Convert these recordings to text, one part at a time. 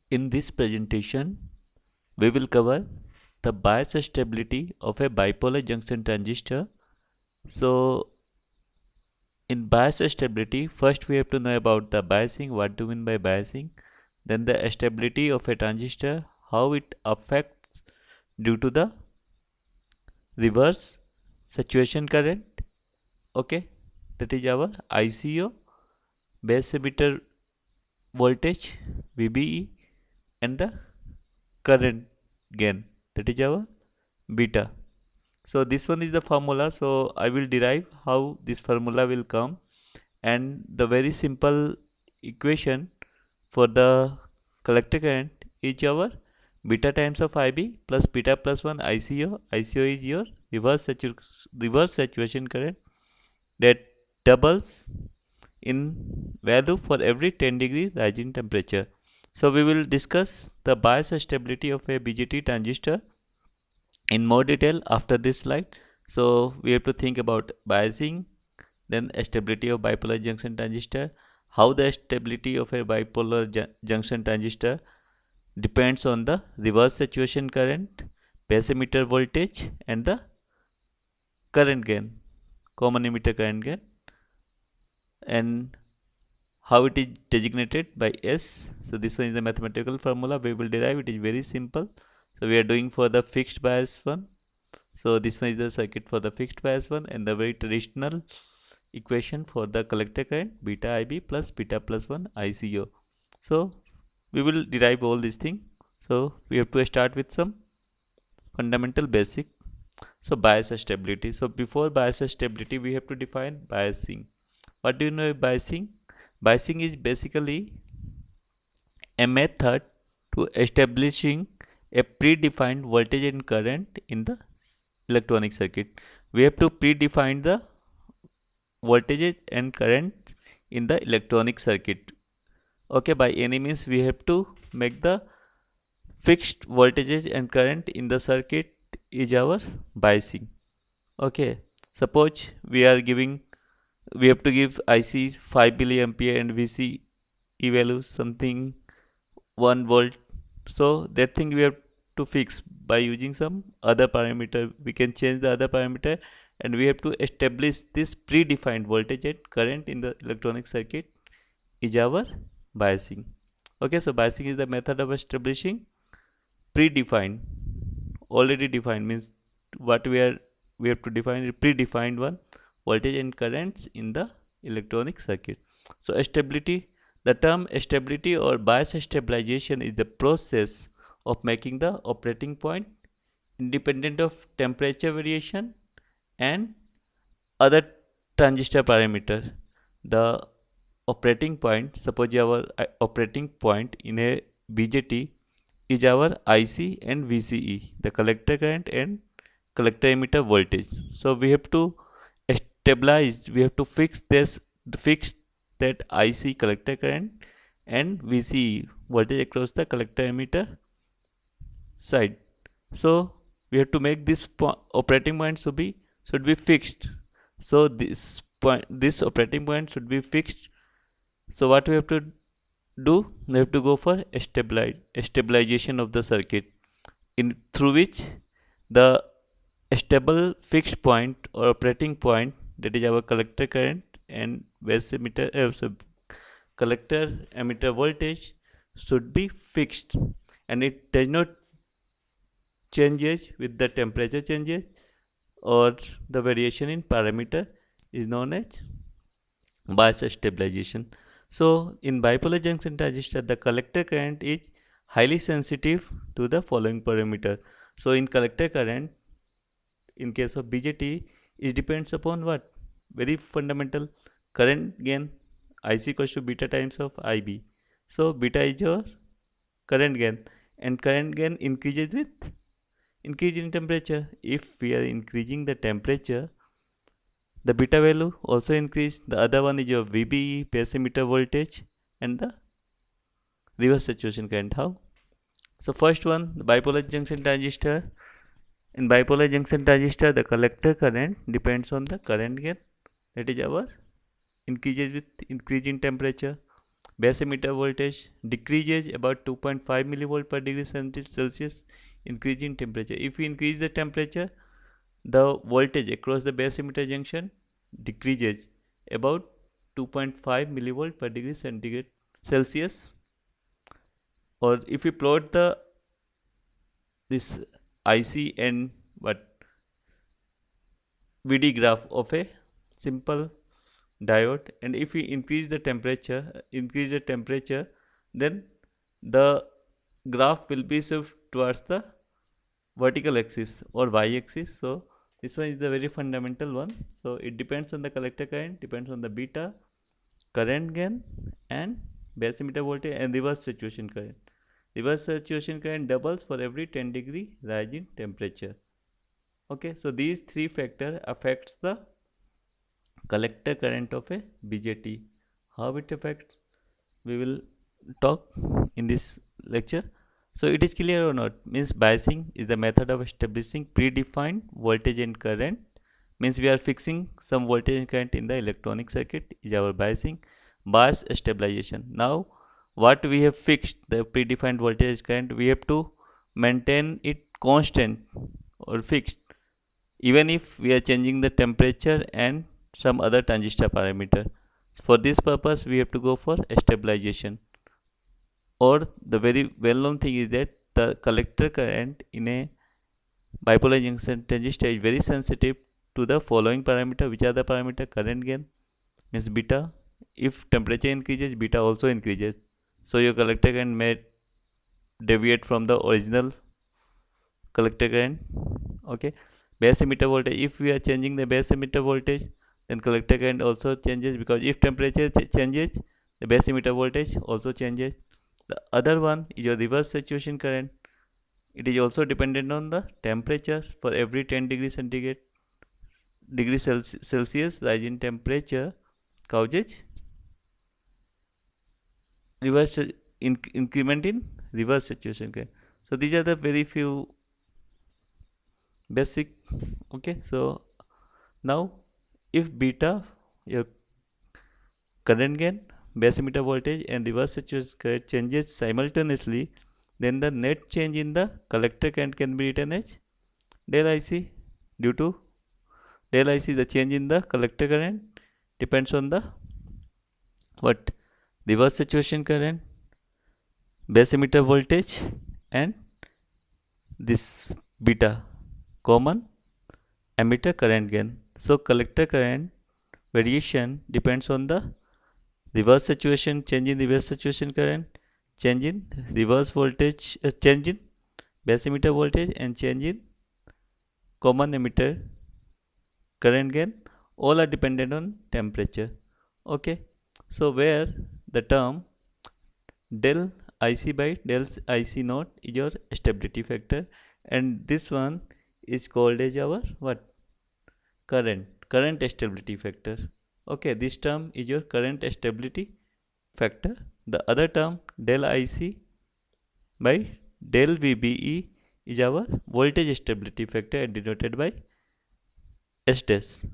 In this presentation, we will cover the bias stability of a bipolar junction transistor. So, in bias stability, first we have to know about the biasing, what do you mean by biasing, then the stability of a transistor, how it affects due to the reverse saturation current. Okay, that is our ICO, base emitter voltage, VBE, and the current gain, that is our beta. So this one is the formula, so I will derive how this formula will come, and the very simple equation for the collector current is our beta times of IB plus beta plus 1 ICO. ICO is your reverse saturation current that doubles in value for every 10 degree rise in temperature. So we will discuss the bias stability of a BJT transistor in more detail after this slide. So we have to think about biasing, then stability of bipolar junction transistor, how the stability of a bipolar junction transistor depends on the reverse saturation current, base emitter voltage, and the current gain, common emitter current gain, and how it is designated by S. So this one is the mathematical formula we will derive. It is very simple. So we are doing for the fixed bias one. So this one is the circuit for the fixed bias one, and the very traditional equation for the collector current beta IB plus beta plus 1 ICO. So we will derive all these things. So we have to start with some fundamental basic. So bias stability. So before bias stability, we have to define biasing. What do you know by biasing? Biasing is basically a method to establishing a predefined voltage and current in the electronic circuit. We have to predefine the voltage and current in the electronic circuit. Okay, by any means we have to make the fixed voltage and current in the circuit is our biasing. Okay, suppose we have to give IC 5 milliampere and VC E value something 1 volt. So that thing we have to fix by using some other parameter. We can change the other parameter, and we have to establish this predefined voltage and current in the electronic circuit is our biasing. Okay, so biasing is the method of establishing predefined, already defined means what we have to define a predefined one voltage and currents in the electronic circuit. So stability, the term stability or bias stabilization is the process of making the operating point independent of temperature variation and other transistor parameter. The operating point, suppose our operating point in a BJT is our IC and VCE, the collector current and collector emitter voltage. So we have to stabilize, we have to fix that IC collector current and VCE voltage across the collector emitter side. So we have to make this operating point should be fixed. So this operating point should be fixed. So what we have to do? We have to go for stabilization of the circuit, in through which the stable fixed point or operating point, that is our collector current and base emitter so collector emitter voltage should be fixed, and it does not changes with the temperature changes or the variation in parameter is known as bias stabilization. So in bipolar junction transistor, the collector current is highly sensitive to the following parameter. So in collector current, in case of BJT, it depends upon what? Very fundamental current gain, IC equals to beta times of IB. So beta is your current gain, and current gain increases with increase in temperature. If we are increasing the temperature, the beta value also increase. The other one is your VBE, base emitter voltage, and the reverse saturation current. How? So first one, the bipolar junction transistor. In bipolar junction transistor, the collector current depends on the current gain. That is our increases with increase in temperature. base emitter voltage decreases about 2.5 millivolt per degree Celsius increase in temperature. If we increase the temperature, the voltage across the base emitter junction decreases about 2.5 millivolt per degree centigrade Celsius. Or if we plot this IC and VD graph of a simple diode, and if we increase the temperature, then the graph will be shift towards the vertical axis or y-axis. So this one is the very fundamental one. So it depends on the collector current, depends on the beta, current gain, and base emitter voltage, and reverse saturation current. Reverse saturation current doubles for every 10-degree rise in temperature. Okay, so these three factors affects the collector current of a BJT. How it affects, we will talk in this lecture. So it is clear or not? Means biasing is the method of establishing predefined voltage and current. Means we are fixing some voltage and current in the electronic circuit is our biasing. Bias stabilization. Now what we have fixed the predefined voltage current, we have to maintain it constant or fixed even if we are changing the temperature and some other transistor parameter. For this purpose we have to go for stabilization. Or the very well known thing is that the collector current in a bipolar junction transistor is very sensitive to the following parameter. Which are the parameter? Current gain means beta. If temperature increases, beta also increases. So your collector current may deviate from the original collector current. Okay, base emitter voltage, if we are changing the base emitter voltage, then collector current also changes, because if temperature changes, the base emitter voltage also changes. The other one is your reverse saturation current. It is also dependent on the temperature. For every 10 degree centigrade Celsius rise in temperature causes reverse increment in reverse saturation current. So these are the very few basic. Okay, so now if beta, your current gain, base emitter voltage, and reverse saturation current changes simultaneously, then the net change in the collector current can be written as del IC. Due to del IC, the change in the collector current depends on the what? Reverse saturation current, base emitter voltage, and this beta, common emitter current gain. So collector current variation depends on the reverse saturation, change in reverse saturation current, change in reverse voltage, change in base emitter voltage, and change in common emitter current gain. All are dependent on temperature. Okay, so where the term del IC by del IC naught is your stability factor, and this one is called as our what? Current stability factor. Okay, this term is your current stability factor. The other term del IC by del VBE is our voltage stability factor and denoted by S dash.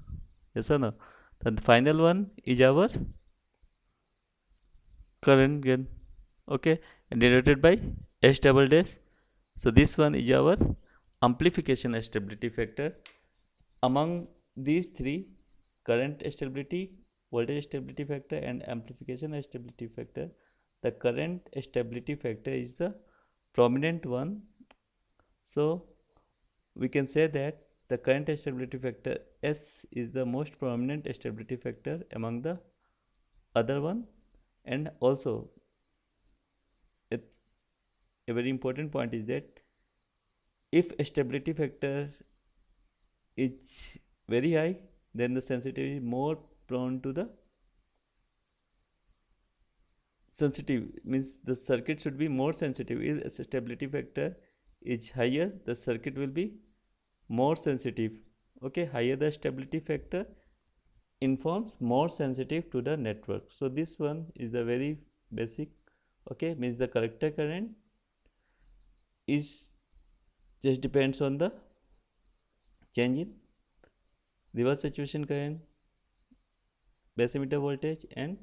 Yes or no? Then the final one is our current gain. Okay, and denoted by S double dash. So this one is our amplification stability factor. Among these three, current stability, voltage stability factor, and amplification stability factor, the current stability factor is the prominent one. So we can say that the current stability factor S is the most prominent stability factor among the other one. And also a very important point is that if stability factor is very high, then the sensitivity is more prone to the sensitive, means the circuit should be more sensitive. If stability factor is higher, the circuit will be more sensitive. Okay, higher the stability factor informs more sensitive to the network. So this one is the very basic. Okay, means the collector current is just depends on the change in reverse saturation current, base emitter voltage, and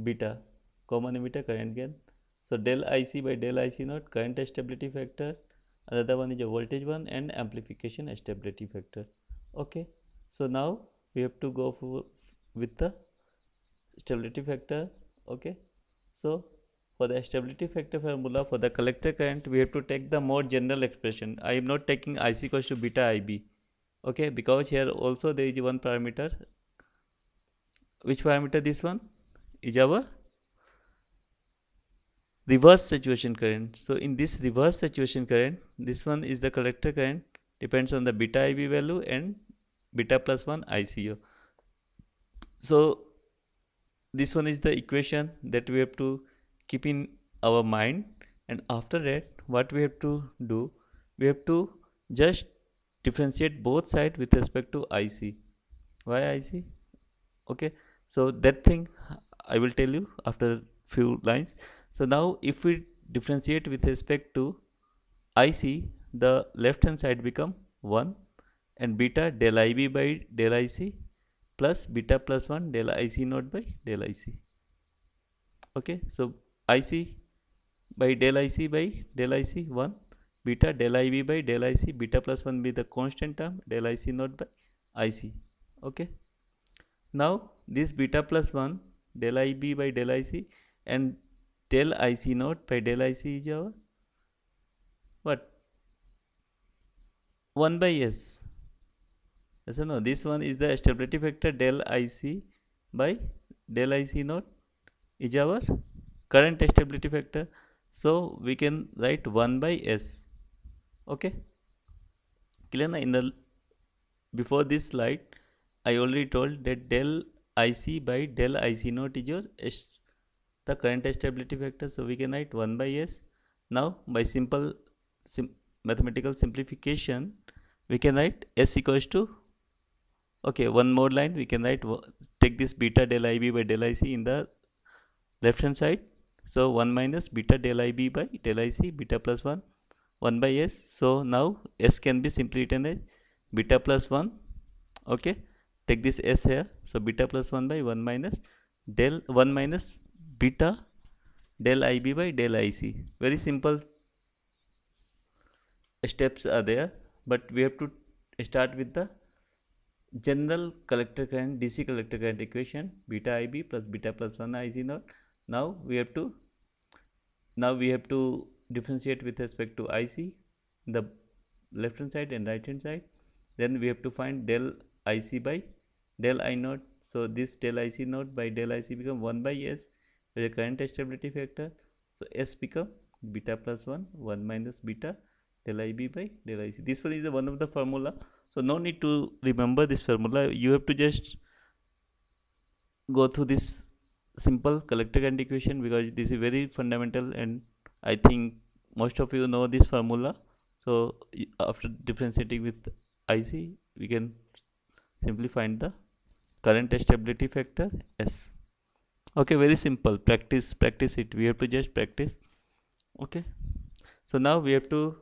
beta. common emitter current gain. So del IC by del IC naught current stability factor, another one is a voltage one, and amplification stability factor. Okay, so now we have to go with the stability factor. Okay, so for the stability factor formula for the collector current, we have to take the more general expression. I am not taking IC equals to beta IB. Okay, because here also there is one parameter. Which parameter? This one is our reverse saturation current. So in this reverse saturation current, this one is the collector current, depends on the beta IB value and beta plus 1 ICO. So this one is the equation that we have to keep in our mind, and after that what we have to do, we have to just differentiate both sides with respect to IC. Why IC? Okay, so that thing I will tell you after few lines. So now if we differentiate with respect to IC, the left hand side become 1 and beta del IB by del IC plus beta plus 1 del IC naught by del IC. Okay, so IC by del IC by del IC 1, beta del IB by del IC, beta plus 1 be the constant term, del IC naught by IC. Okay, now this beta plus 1 del IB by del IC and del IC naught by del IC is our what? 1 by S. Yes or no? This one is the stability factor del IC by del IC naught is our current stability factor. So we can write 1 by S. Okay, clear na? In the before this slide I already told that del IC by del IC naught is your the current stability factor. So we can write 1 by S. Now by simple mathematical simplification, we can write S equals to, okay, one more line we can write, take this beta del IB by del IC in the left hand side. So 1 minus beta del IB by del IC, beta plus 1, 1 by S. So now S can be simply written as beta plus 1. Okay, take this S here. So beta plus 1 by 1 minus del 1 minus beta del IB by del IC. Very simple steps are there, but we have to start with the general collector current, DC collector current equation, beta IB plus beta plus 1 IC naught. Now we have to differentiate with respect to IC, the left hand side and right hand side. Then we have to find del IC by del I naught. So this del IC naught by del IC become 1 by S with a current stability factor. So S become beta plus 1, 1 minus beta del IB by del IC. This one is one of the formula. So no need to remember this formula. You have to just go through this simple collector current equation because this is very fundamental, and I think most of you know this formula. So after differentiating with IC, we can simply find the current stability factor S. Okay, very simple. Practice it. We have to just practice. Okay, so now we have to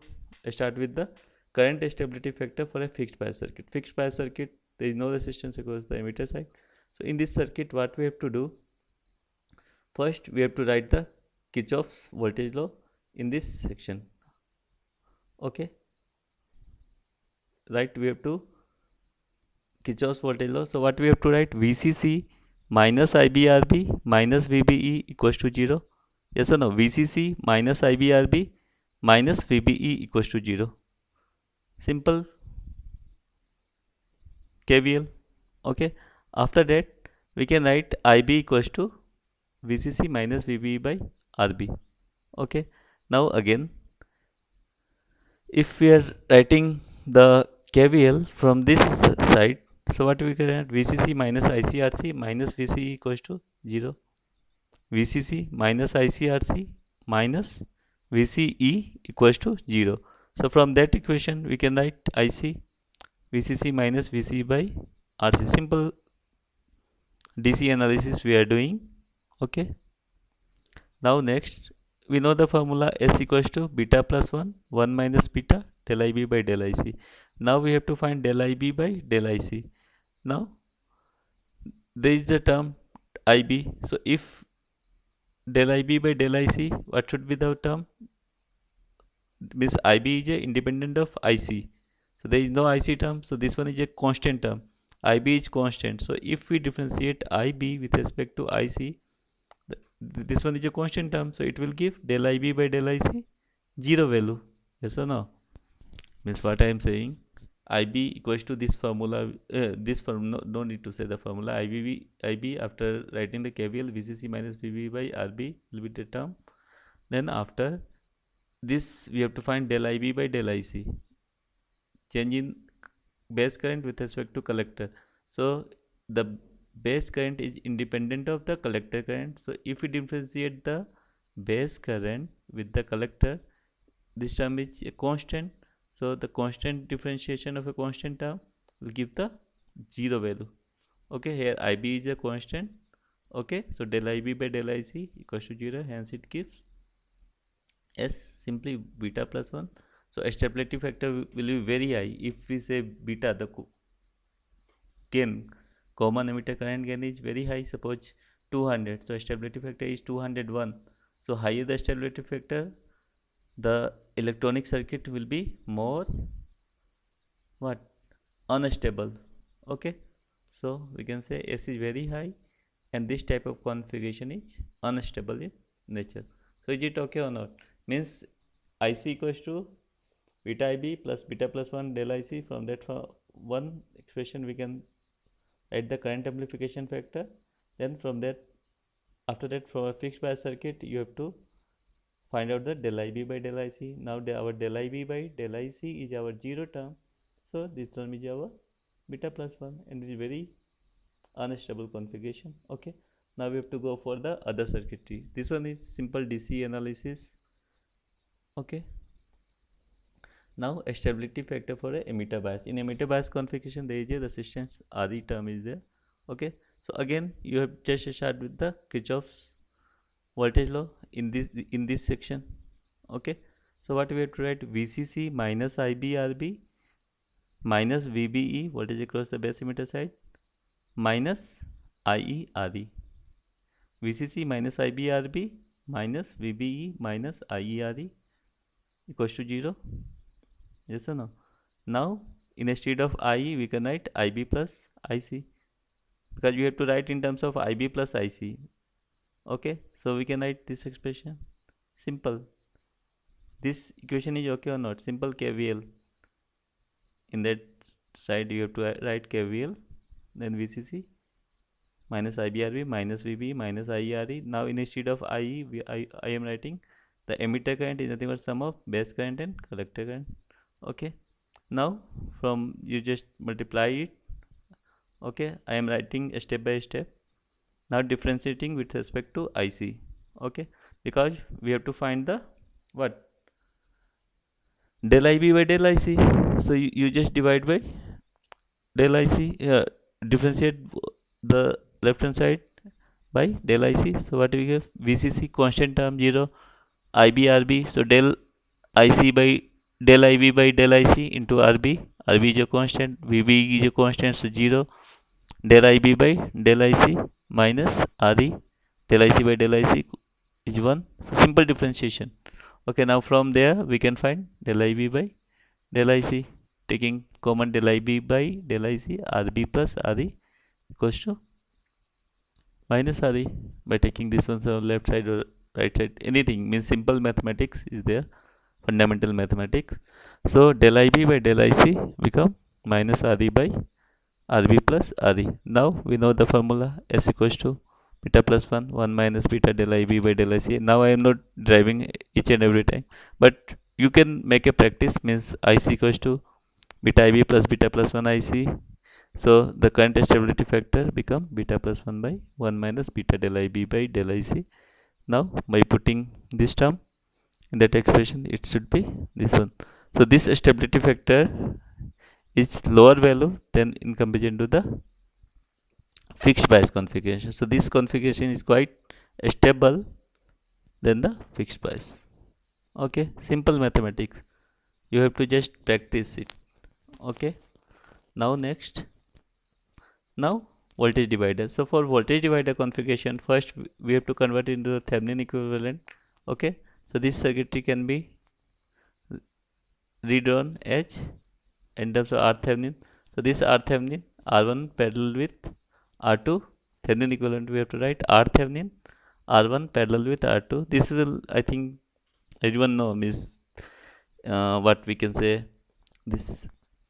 start with the current stability factor for a fixed bias circuit. Fixed bias circuit, there is no resistance across the emitter side. So in this circuit, what we have to do, first we have to write the Kirchhoff's voltage law in this section. Okay, right, we have to Kirchhoff's voltage law. So what we have to write, VCC minus IBRB minus VBE equals to 0. Yes or no? VCC minus IBRB minus VBE equals to 0. Simple KVL. Okay, after that we can write IB equals to VCC minus VBE by RB. Okay, now again, if we are writing the KVL from this side, so what we can write, VCC minus ICRC minus VCE equals to 0. VCC minus ICRC minus VCE equals to 0. So from that equation we can write IC VCC minus VCE by RC. Simple DC analysis we are doing. Okay, now next we know the formula S equals to beta plus 1, 1 minus beta del IB by del IC. Now we have to find del IB by del IC. Now there is the term IB. So if del IB by del IC, what should be the term? Means IB is a independent of IC. So there is no IC term. So this one is a constant term. IB is constant. So if we differentiate IB with respect to IC, this one is a constant term. So it will give del IB by del IC zero value. Yes or no? Means what I am saying, IB equals to this formula. This form no need to say the formula. IB after writing the KVL, VCC minus VB by RB will be the term. Then after this we have to find del IB by del IC, change in base current with respect to collector. So the base current is independent of the collector current. So if we differentiate the base current with the collector, this term is a constant. So the constant differentiation of a constant term will give the zero value. Okay, here IB is a constant. Okay, so del IB by del IC equals to 0, hence it gives S simply beta plus 1. So stability factor will be very high. If we say beta, the gain, common emitter current gain is very high, suppose 200. So stability factor is 201. So higher the stability factor, the electronic circuit will be more what? Unstable. Okay, so we can say S is very high and this type of configuration is unstable in nature. So is it okay or not? Means IC equals to beta IB plus beta plus 1 del IC. From that one expression we can add the current amplification factor. Then from that, after that, for a fixed bias circuit you have to find out the del IB by del IC. Now our del IB by del IC is our zero term. So this term is our beta plus 1 and it is very unstable configuration. Okay, now we have to go for the other circuitry. This one is simple DC analysis. Okay, now a stability factor for a emitter bias. In emitter bias configuration there is a resistance RE term is there. Okay, so again you have just start with the Kirchhoff's voltage law in this section. Okay, so what we have to write, VCC minus IB RB minus VBE voltage across the base emitter side minus IE RE. VCC minus IB RB minus VBE minus IE RE equals to 0. Yes or no? Now instead of IE we can write IB plus IC, because we have to write in terms of IB plus IC. Okay, so we can write this expression. Simple. This equation is okay or not? Simple KVL. In that side you have to write KVL, then VCC minus IBRB minus VB minus IERE. Now instead of IE I am writing the emitter current is nothing but sum of base current and collector current. Okay, now from you just multiply it. Okay, I am writing step by step. Now differentiating with respect to IC. Okay, because we have to find the what? Del IB by del IC. So you just divide by del IC, differentiate the left hand side by del IC. So what we get? VCC constant term 0, IB RB. So del IC by del IB by del IC into RB. RB is a constant, VB is a constant, so 0. Del IB by del IC minus RE. Del IC by del IC is 1. So simple differentiation. Okay, now from there we can find del IB by del IC, taking common del IB by del IC, RB plus RE equals to minus RE. By taking this one on left side or right side, anything, means simple mathematics is there, fundamental mathematics. So del IB by del IC become minus RE by RB plus RE. Now we know the formula, S equals to beta plus 1 minus beta del IB by del IC. Now I am not driving each and every time, but you can make a practice, means IC equals to beta IB plus beta plus 1 IC. So the current stability factor become beta plus 1 by 1 minus beta del IB by del IC. Now by putting this term in that expression, it should be this one. So this stability factor is lower value than in comparison to the fixed bias configuration. So this configuration is quite stable than the fixed bias. Okay, simple mathematics. You have to just practice it. Okay, now next. Now voltage divider. So for voltage divider configuration, first we have to convert into the Thevenin equivalent. Okay, so this circuitry can be redrawn as in terms of R Thevenin. So this R Thevenin, R1 parallel with R2, Thevenin equivalent we have to write R Thevenin, R1 parallel with R2. This will, I think, everyone know is what we can say, this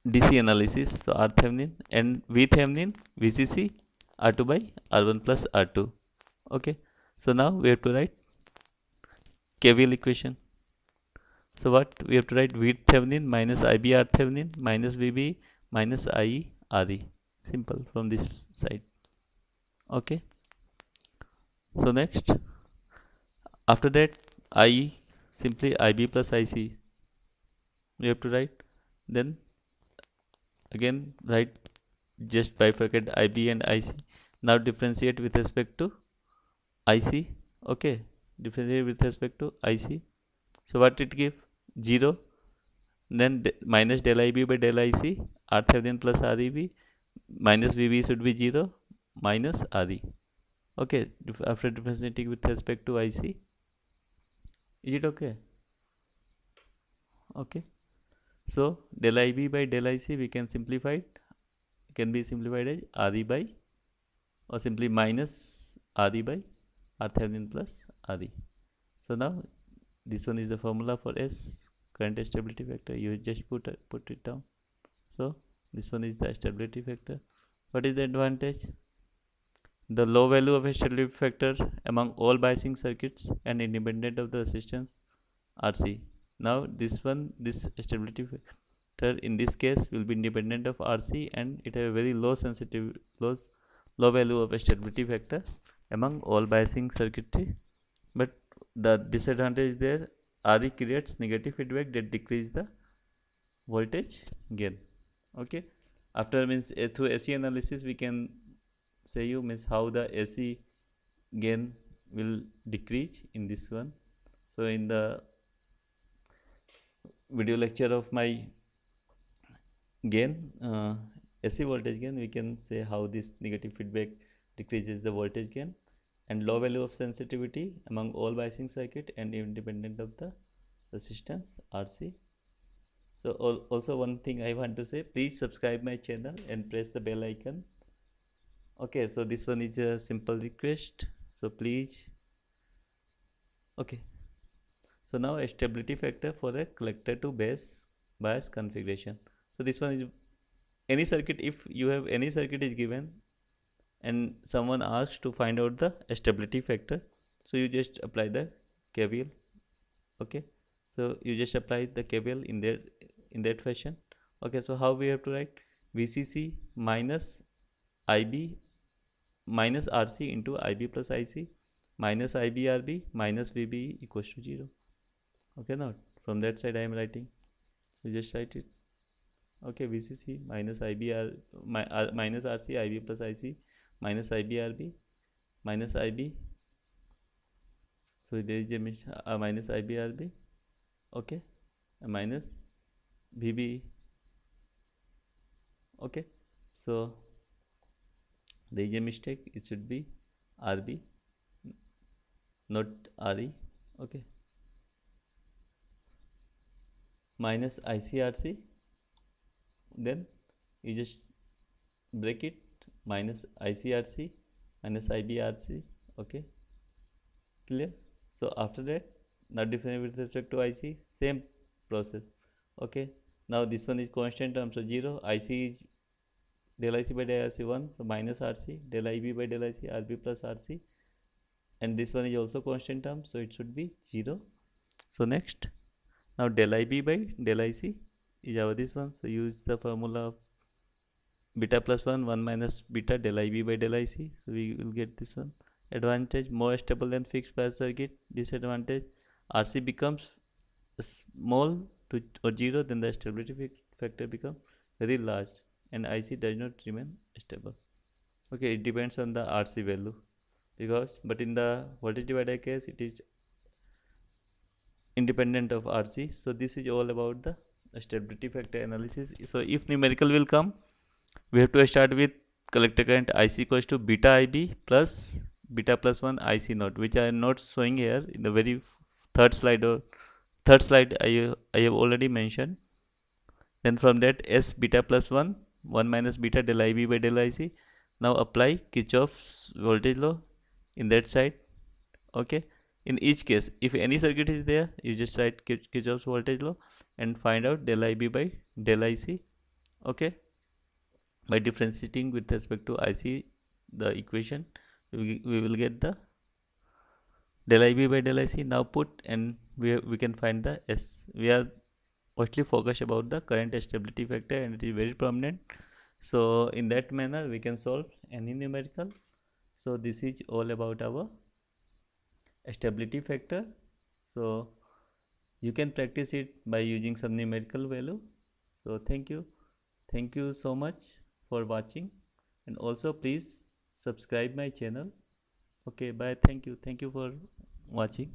DC analysis. So R Thevenin and V Thevenin, VCC, R2 by R1 plus R2. Okay, so now we have to write KVL equation. So what we have to write, V Thevenin minus IB R Thevenin minus VB minus IE RE. Simple from this side. Okay. So next, after that, IE, simply IB plus IC we have to write. Then again write, just bifurcate IB and IC. Now differentiate with respect to IC. Okay, differentiate with respect to IC. So what it give? 0. Then minus del IB by del IC, R Thevenin plus REB, minus VB should be 0, minus RE. Okay, after differentiating with respect to IC, is it okay? Okay, so del IB by del IC we can simplify it, can be simplified as RE by, or simply minus RE by R Thevenin plus RE. So now this one is the formula for S, current stability factor. You just put it down. So this one is the stability factor. What is the advantage? The low value of a stability factor among all biasing circuits and independent of the resistance RC. Now this stability factor in this case will be independent of RC, and it has a very low low value of a stability factor among all biasing circuitry. But the disadvantage there, RE creates negative feedback that decrease the voltage gain. Okay, after means through AC analysis we can say you means how the AC gain will decrease in this one. So in the video lecture of my gain, AC voltage gain, we can say how this negative feedback decreases the voltage gain, and low value of sensitivity among all biasing circuit and independent of the resistance RC. So also one thing I want to say, please subscribe my channel and press the bell icon. Okay, so this one is a simple request, so please. Okay, so now a stability factor for a collector to base bias configuration. So this one is any circuit, if you have any circuit is given and someone asks to find out the stability factor, so you just apply the KVL. Okay, so you just apply the KVL in that fashion. Okay, so how we have to write, VCC minus IB minus RC into IB plus IC minus IB RB minus VB equals to 0. Okay, now from that side I am writing, you just write it. Okay, VCC minus minus RC IB plus IC minus IB RB minus IB, so there is a minus IB RB. Okay, minus VB. Okay, so there is a mistake, it should be RB not RE. Okay, minus ICRC, then you just break it, minus ICRC minus IBRC. Okay, clear? So after that, now different with respect to IC, same process. Okay, now this one is constant term, so 0, IC is del IC by del IC 1, so minus RC, del IB by del IC RB plus RC, and this one is also constant term, so it should be 0. So next, now del IB by del IC is our this one, so use the formula of beta plus 1 minus beta del IB by del IC, so we will get this one. Advantage, more stable than fixed bias circuit. Disadvantage, RC becomes small to or 0, then the stability factor becomes very large and IC does not remain stable. Okay, it depends on the RC value, because but in the voltage divider case it is independent of RC. So this is all about the stability factor analysis. So if numerical will come, we have to start with collector current IC equals to beta IB plus beta plus 1 IC naught, which I am not showing here in the very third slide, or third slide I have already mentioned. Then from that, S beta plus 1 minus beta del IB by del IC. Now apply Kirchhoff's voltage law in that side. Okay. In each case, if any circuit is there, you just write Kirchhoff's voltage law and find out del IB by del IC. Okay. By differentiating with respect to IC, the equation, we will get the del IB by del IC. Now put, and we can find the S. We are mostly focused about the current stability factor, and it is very prominent. So in that manner we can solve any numerical. So this is all about our stability factor. So you can practice it by using some numerical value. So thank you so much for watching, and also please subscribe my channel. Okay, bye. Thank you for watching.